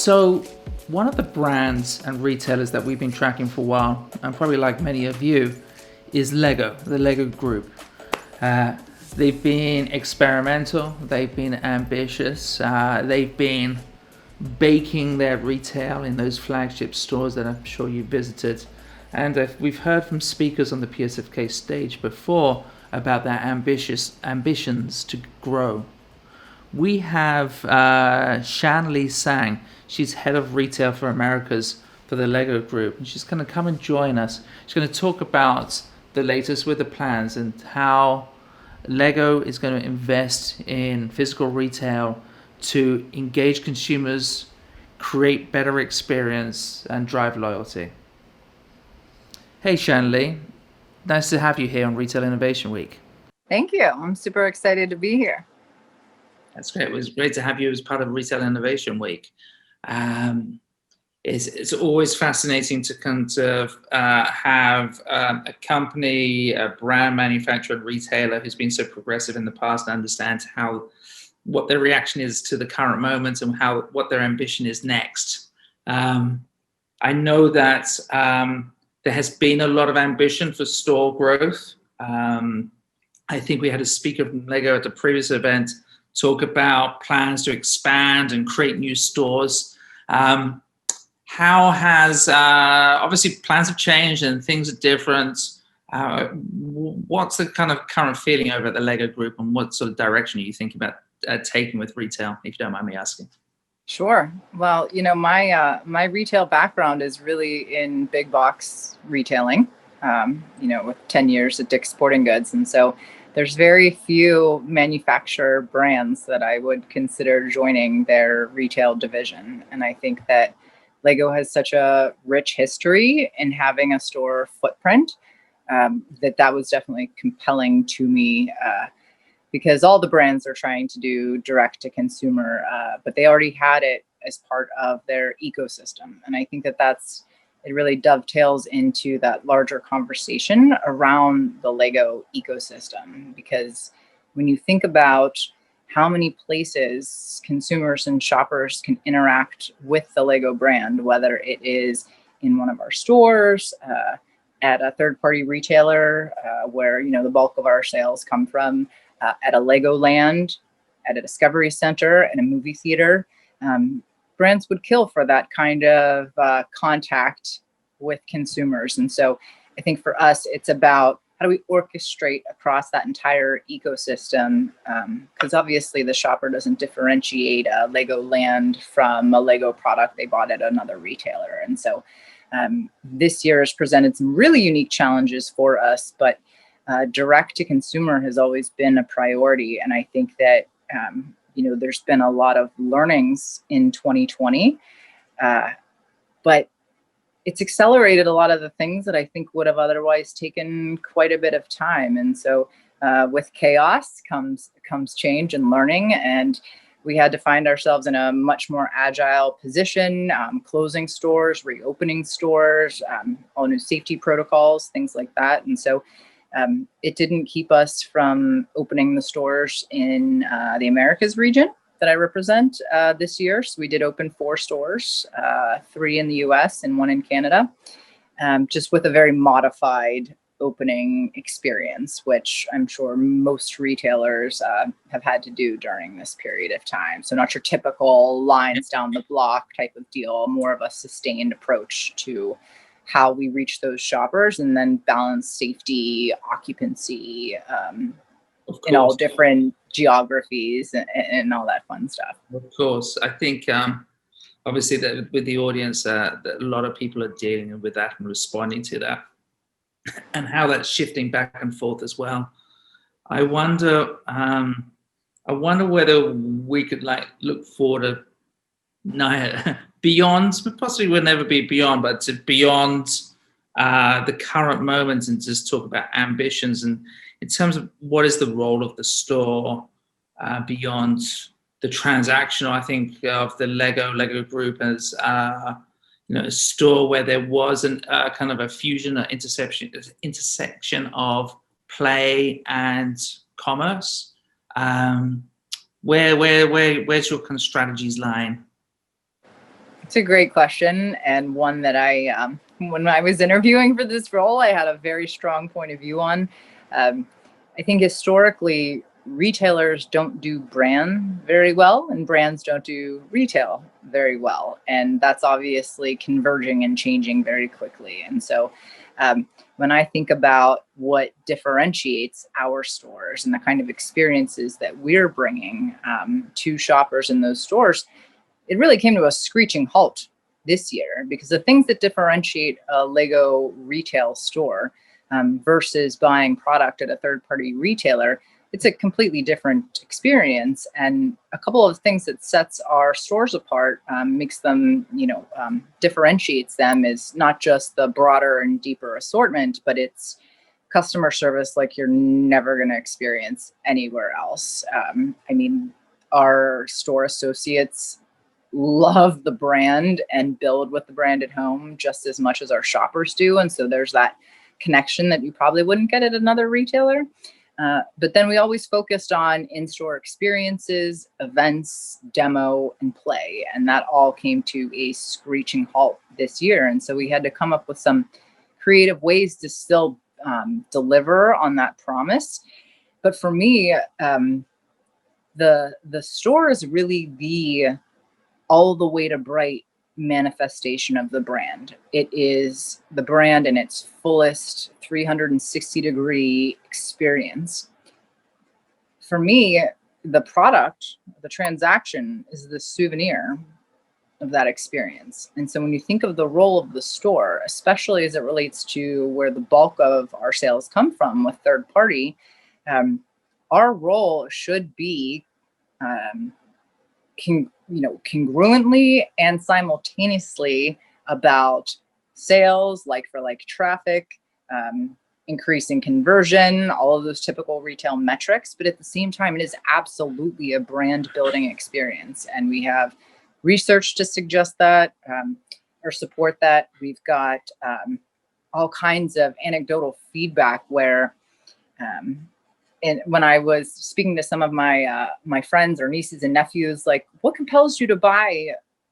So one of the brands and retailers that we've been tracking for a while, and probably like many of you, is Lego, the Lego Group. They've been experimental, they've been ambitious, they've been baking their retail in those flagship stores that I'm sure you visited. And we've heard from speakers on the PSFK stage before about their ambitions to grow. We have Shian-Li Tsang. She's head of retail for Americas for the Lego Group. And she's going to come and join us. She's going to talk about the latest with the plans and how Lego is going to invest in physical retail to engage consumers, create better experience, and drive loyalty. Hey, Shian-Li. Nice to have you here on Retail Innovation Week. Thank you. I'm super excited to be here. That's great. It was great to have you as part of Retail Innovation Week. It's always fascinating to kind of have a company, a brand manufacturer, retailer who's been so progressive in the past and understand what their reaction is to the current moment and what their ambition is next. I know that there has been a lot of ambition for store growth. I think we had a speaker from Lego at the previous event talk about plans to expand and create new stores. How has, obviously plans have changed and things are different. What's the kind of current feeling over at the Lego Group, and what sort of direction are you thinking about taking with retail, if you don't mind me asking? Sure. Well, my retail background is really in big box retailing, with 10 years at Dick's Sporting Goods. And so there's very few manufacturer brands that I would consider joining their retail division. And I think that Lego has such a rich history in having a store footprint that was definitely compelling to me because all the brands are trying to do direct to consumer, but they already had it as part of their ecosystem. And I think it really dovetails into that larger conversation around the Lego ecosystem, because when you think about how many places consumers and shoppers can interact with the Lego brand, whether it is in one of our stores, at a third-party retailer, where the bulk of our sales come from, at a Legoland, at a Discovery Center, and a movie theater. Brands would kill for that kind of contact with consumers. And so I think for us, it's about how do we orchestrate across that entire ecosystem? Because obviously the shopper doesn't differentiate a Legoland from a Lego product they bought at another retailer. And so this year has presented some really unique challenges for us, but direct to consumer has always been a priority. And I think that there's been a lot of learnings in 2020, but it's accelerated a lot of the things that I think would have otherwise taken quite a bit of time. And so with chaos comes change and learning. And we had to find ourselves in a much more agile position, closing stores, reopening stores, all new safety protocols, things like that. And so it didn't keep us from opening the stores in the Americas region that I represent this year. So we did open 4 stores, 3 in the US and 1 in Canada, just with a very modified opening experience, which I'm sure most retailers have had to do during this period of time. So not your typical lines down the block type of deal, more of a sustained approach to how we reach those shoppers and then balance safety, occupancy, in all different geographies and all that fun stuff. Of course. I think obviously that with the audience, that a lot of people are dealing with that and responding to that, and how that's shifting back and forth as well. I wonder whether we could look forward to beyond, possibly will never be beyond, but to beyond the current moment, and just talk about ambitions and in terms of what is the role of the store beyond the transactional. I think of the Lego Group as a store where there was a kind of a fusion, an intersection of play and commerce. Where's your kind of strategies lying? It's a great question, and one that when I was interviewing for this role, I had a very strong point of view on. I think historically, retailers don't do brand very well, and brands don't do retail very well, and that's obviously converging and changing very quickly. And so, when I think about what differentiates our stores and the kind of experiences that we're bringing to shoppers in those stores, it really came to a screeching halt this year, because the things that differentiate a Lego retail store versus buying product at a third-party retailer, it's a completely different experience. And a couple of things that sets our stores apart, makes them, differentiates them, is not just the broader and deeper assortment, but it's customer service like you're never going to experience anywhere else. Our store associates love the brand and build with the brand at home just as much as our shoppers do. And so there's that connection that you probably wouldn't get at another retailer. But then we always focused on in-store experiences, events, demo, and play. And that all came to a screeching halt this year. And so we had to come up with some creative ways to still deliver on that promise. But for me, the store is really the all the way to bright manifestation of the brand. It is the brand in its fullest 360-degree experience. For me, the product, the transaction, is the souvenir of that experience. And so when you think of the role of the store, especially as it relates to where the bulk of our sales come from with third party, our role should be congruently and simultaneously about sales, like for like traffic, increasing conversion, all of those typical retail metrics. But at the same time, it is absolutely a brand building experience. And we have research to suggest that or support that. We've got all kinds of anecdotal feedback where and when I was speaking to some of my my friends or nieces and nephews, like, what compels you to buy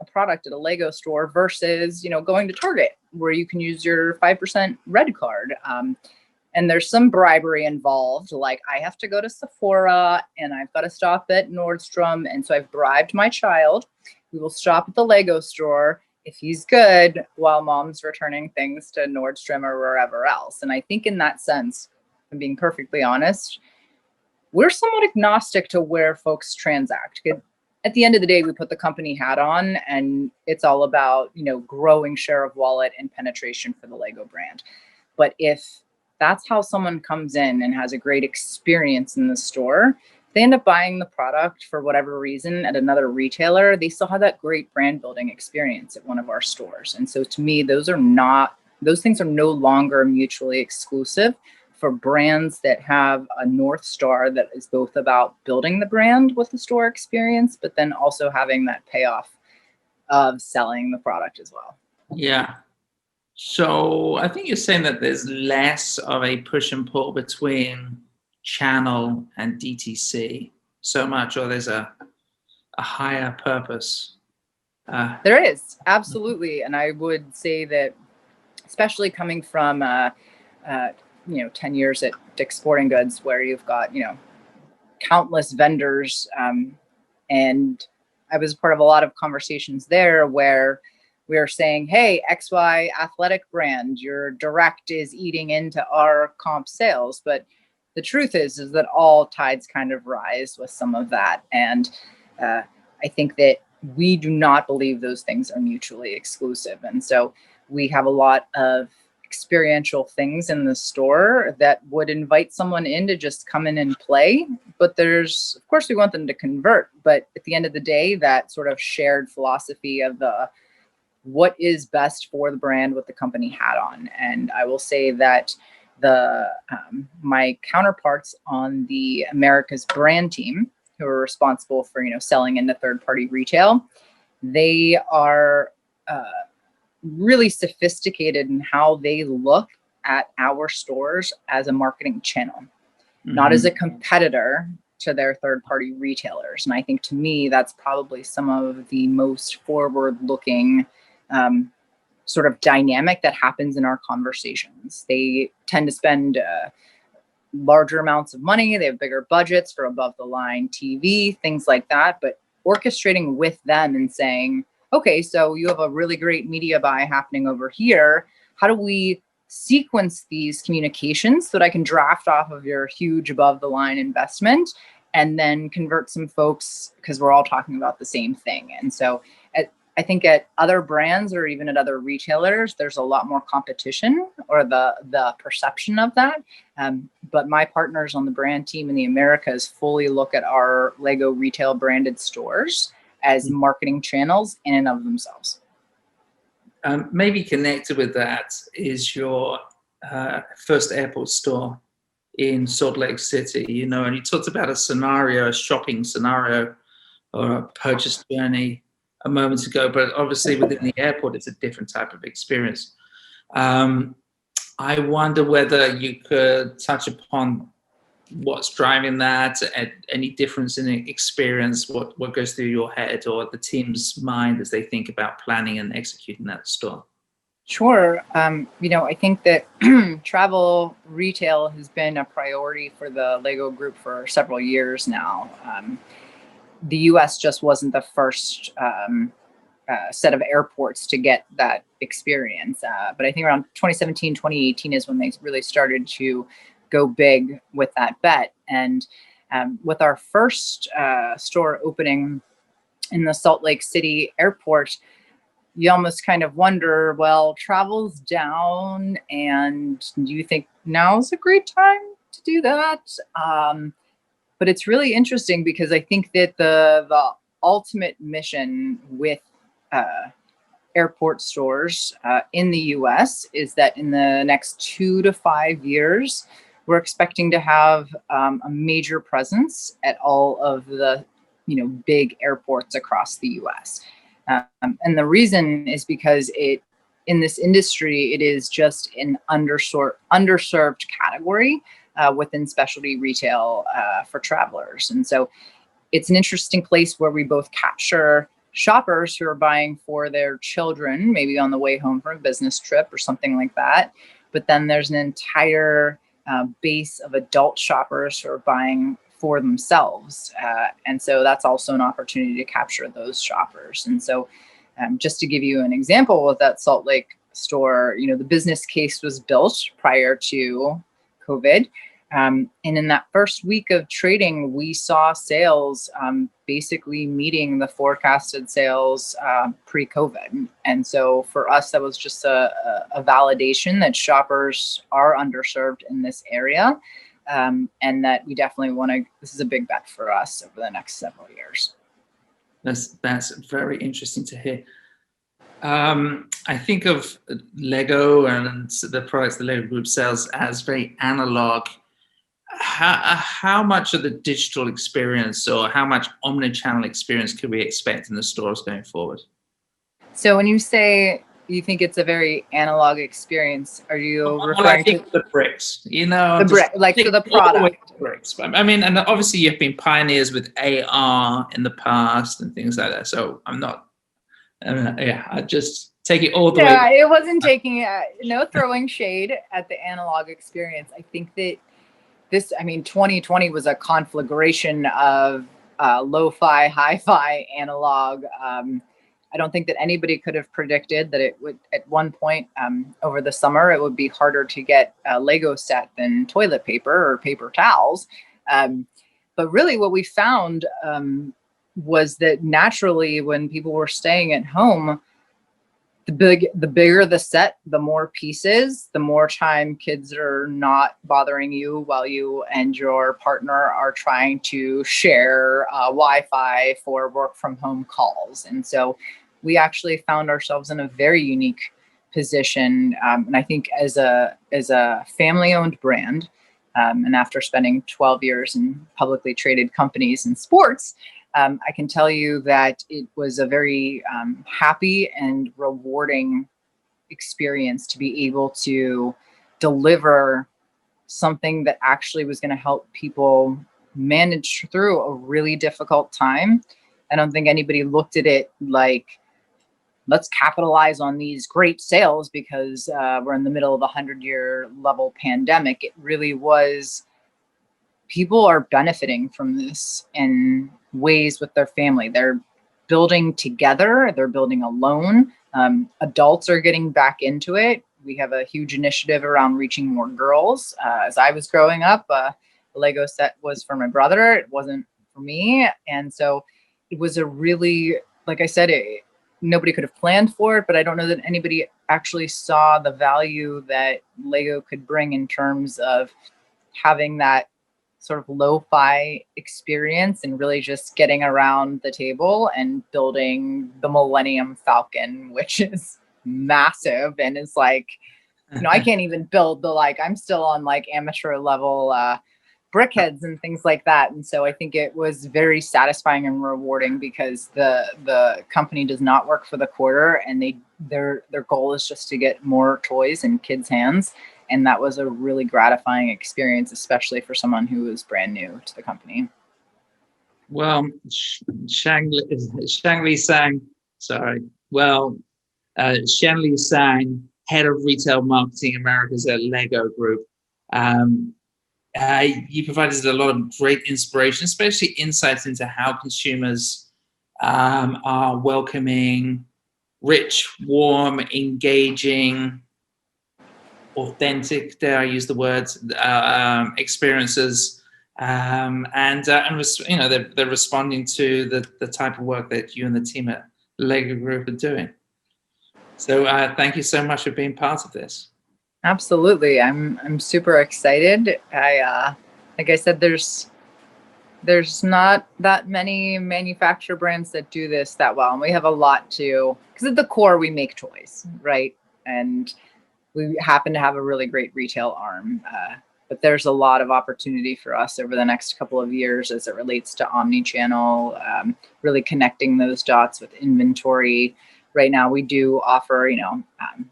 a product at a Lego store versus, going to Target where you can use your 5% red card? And there's some bribery involved. Like, I have to go to Sephora and I've got to stop at Nordstrom. And so I've bribed my child. We will shop at the Lego store if he's good while mom's returning things to Nordstrom or wherever else. And I think in that sense, I'm being perfectly honest, we're somewhat agnostic to where folks transact. At the end of the day, we put the company hat on, and it's all about, growing share of wallet and penetration for the Lego brand. But if that's how someone comes in and has a great experience in the store, if they end up buying the product for whatever reason at another retailer, they still have that great brand building experience at one of our stores. And so to me, those things are no longer mutually exclusive for brands that have a North Star that is both about building the brand with the store experience, but then also having that payoff of selling the product as well. Yeah. So I think you're saying that there's less of a push and pull between channel and DTC so much, or there's a higher purpose. There is, absolutely. And I would say that, especially coming from 10 years at Dick's Sporting Goods, where you've got, countless vendors. And I was part of a lot of conversations there where we are saying, hey, XY athletic brand, your direct is eating into our comp sales. But the truth is that all tides kind of rise with some of that. And I think that we do not believe those things are mutually exclusive. And so we have a lot of experiential things in the store that would invite someone in to just come in and play. But of course, we want them to convert. But at the end of the day, that sort of shared philosophy of what is best for the brand with the company hat on. And I will say that my counterparts on the America's brand team, who are responsible for, selling into third-party retail, they are really sophisticated in how they look at our stores as a marketing channel, not as a competitor, to their third-party retailers. And I think, to me, that's probably some of the most forward-looking sort of dynamic that happens in our conversations. They tend to spend larger amounts of money. They have bigger budgets for above the line TV, things like that. But orchestrating with them and saying, okay, so you have a really great media buy happening over here. How do we sequence these communications so that I can draft off of your huge above the line investment and then convert some folks, because we're all talking about the same thing. And so I think at other brands or even at other retailers, there's a lot more competition, or the perception of that. But my partners on the brand team in the Americas fully look at our Lego retail branded stores as marketing channels in and of themselves. Maybe connected with that is your first airport store in Salt Lake City, and you talked about a shopping scenario or a purchase journey a moment ago, but obviously within the airport, it's a different type of experience. I wonder whether you could touch upon what's driving that, any difference in experience, what goes through your head or the team's mind as they think about planning and executing that store. Sure. I think that travel retail has been a priority for the Lego Group for several years now. The US just wasn't the first set of airports to get that experience. But I think around 2017, 2018 is when they really started to go big with that bet. And with our first store opening in the Salt Lake City airport, you almost kind of wonder, well, travel's down, and do you think now's a great time to do that? But it's really interesting because I think that the ultimate mission with airport stores in the US is that in the next 2 to 5 years, we're expecting to have a major presence at all of the big airports across the US. And the reason is because in this industry, it is just an underserved category within specialty retail for travelers. And so it's an interesting place where we both capture shoppers who are buying for their children, maybe on the way home from a business trip or something like that. But then there's an entire base of adult shoppers who are buying for themselves. And so that's also an opportunity to capture those shoppers. And so just to give you an example with that Salt Lake store, the business case was built prior to COVID. And in that first week of trading, we saw sales basically meeting the forecasted sales pre-COVID. And so for us, that was just a validation that shoppers are underserved in this area. And that we definitely this is a big bet for us over the next several years. That's very interesting to hear. I think of Lego and the products the Lego Group sells as very analog. How much of the digital experience or how much omnichannel experience could we expect in the stores going forward? So when you say you think it's a very analog experience, are you referring to the bricks? the product? Bricks. I mean, and obviously you've been pioneers with AR in the past and things like that. So I just take it all the way. Yeah, it wasn't taking no throwing shade at the analog experience. I think that 2020 was a conflagration of lo-fi, hi-fi, analog. I don't think that anybody could have predicted that it would, at one point over the summer, it would be harder to get a Lego set than toilet paper or paper towels. But really what we found was that naturally when people were staying at home, the bigger the set, the more pieces, the more time kids are not bothering you while you and your partner are trying to share Wi-Fi for work from home calls. And so we actually found ourselves in a very unique position. And I think as a family-owned brand, and after spending 12 years in publicly traded companies in sports, I can tell you that it was a very happy and rewarding experience to be able to deliver something that actually was going to help people managed through a really difficult time. I don't think anybody looked at it like, let's capitalize on these great sales because we're in the middle of a 100-year level pandemic. It really was, people are benefiting from this in ways with their family. They're building together, they're building alone. Adults are getting back into it. We have a huge initiative around reaching more girls. As I was growing up, a Lego set was for my brother, it wasn't for me. And so it was a really, like I said, nobody could have planned for it, but I don't know that anybody actually saw the value that Lego could bring in terms of having that sort of lo-fi experience and really just getting around the table and building the Millennium Falcon, which is massive and is like, I can't even build I'm still on like amateur level brickheads and things like that. And so I think it was very satisfying and rewarding because the company does not work for the quarter, and their goal is just to get more toys in kids' hands. And that was a really gratifying experience, especially for someone who was brand new to the company. Well, Shian-Li Tsang, sorry. Well, Shian-Li Tsang, Head of Retail Marketing Americas at Lego Group. You provided a lot of great inspiration, especially insights into how consumers are welcoming, rich, warm, engaging, authentic, dare I use the words, experiences, they're responding to the type of work that you and the team at Lego Group are doing. So thank you so much for being part of this. Absolutely, I'm super excited. Like I said, there's not that many manufacturer brands that do this that well, and we have a lot to, because at the core we make toys, right? And we happen to have a really great retail arm, but there's a lot of opportunity for us over the next couple of years as it relates to omnichannel, really connecting those dots with inventory. Right now, we do offer,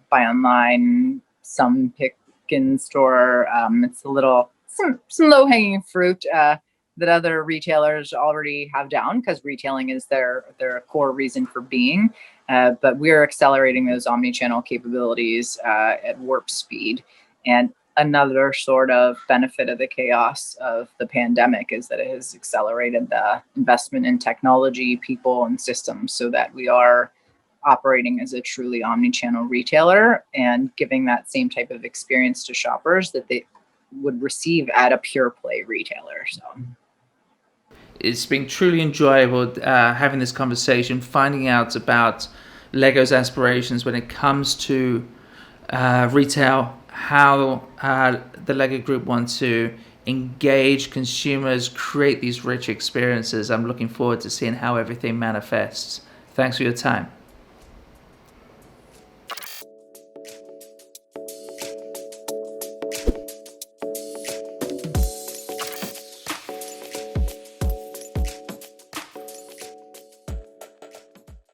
buy online, some pick in store. It's a little some low hanging fruit that other retailers already have down because retailing is their core reason for being. But we're accelerating those omnichannel capabilities at warp speed. And another sort of benefit of the chaos of the pandemic is that it has accelerated the investment in technology, people, and systems so that we are operating as a truly omnichannel retailer and giving that same type of experience to shoppers that they would receive at a pure play retailer. So it's been truly enjoyable having this conversation, finding out about Lego's aspirations when it comes to retail, how the Lego Group wants to engage consumers, create these rich experiences. I'm looking forward to seeing how everything manifests. Thanks for your time.